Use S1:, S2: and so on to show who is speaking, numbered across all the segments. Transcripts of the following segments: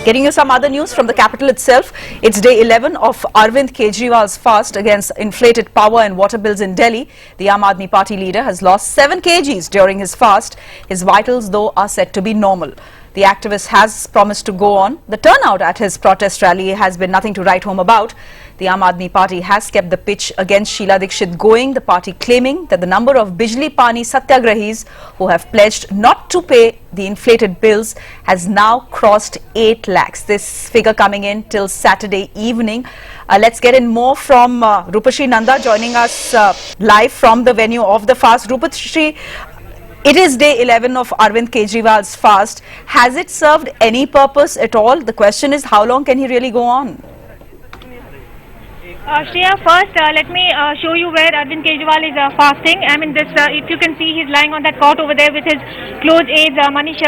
S1: Getting you some other news from the capital itself. It's day 11 of Arvind Kejriwal's fast against inflated power and water bills in Delhi. The Aam Aadmi Party leader has lost 7 kgs during his fast. His vitals, though, are said to be normal. The activist has promised to go on. The turnout at his protest rally has been nothing to write home about. The Aam Aadmi Party has kept the pitch against Sheila Dikshit going, the party claiming that the number of Bijli Pani Satyagrahis who have pledged not to pay the inflated bills has now crossed 8 lakhs. This figure coming in till Saturday evening. Let's get in more from Rupashri Nanda joining us live from the venue of the fast. Rupashri, it is day 11 of Arvind Kejriwal's fast. Has it served any purpose at all? The question is, how long can he really go on?
S2: Shreya, first let me show you where Arvind Kejriwal is fasting. I mean, this, if you can see, he's lying on that cot over there with his close aides Manish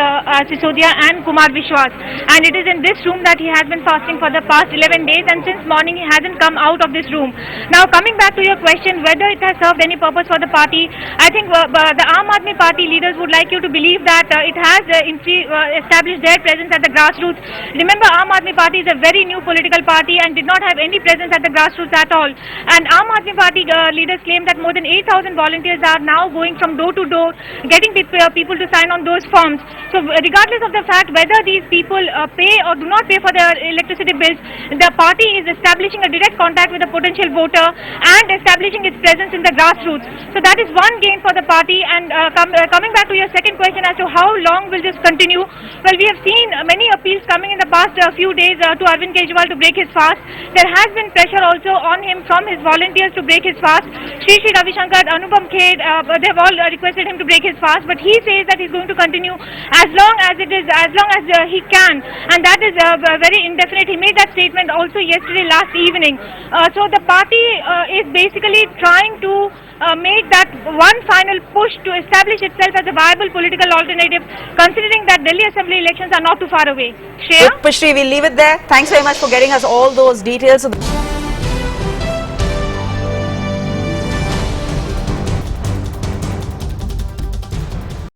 S2: Sisodia and Kumar Vishwas. And it is in this room that he has been fasting for the past 11 days, and since morning he hasn't come out of this room. Now, coming back to your question, whether it has served any purpose for the party, I think the Aam Aadmi Party leaders would like you to believe that it has established their presence at the grassroots. Remember, Aam Aadmi Party is a very new political party and did not have any presence at the grassroots at all. And Aam Aadmi Party leaders claim that more than 8,000 volunteers are now going from door to door, getting people to sign on those forms. So regardless of the fact whether these people pay or do not pay for their electricity bills, the party is establishing a direct contact with the potential voter and establishing its presence in the grassroots. So that is one gain for the party. And coming back to your second question as to how long will this continue, well, we have seen many appeals coming in the past few days to Arvind Kejriwal to break his fast. There has been pressure also on him from his volunteers to break his fast. Sri Ravi Shankar, Anupam Kher, they have all requested him to break his fast, but he says that he's going to continue as long as he can, and that is very indefinite. He made that statement also yesterday last evening. So the party is basically trying to make that one final push to establish itself as a viable political alternative, considering that Delhi Assembly elections are not too far away. Shreya?
S1: Rupashri, we'll leave it there. Thanks very much for getting us all those details.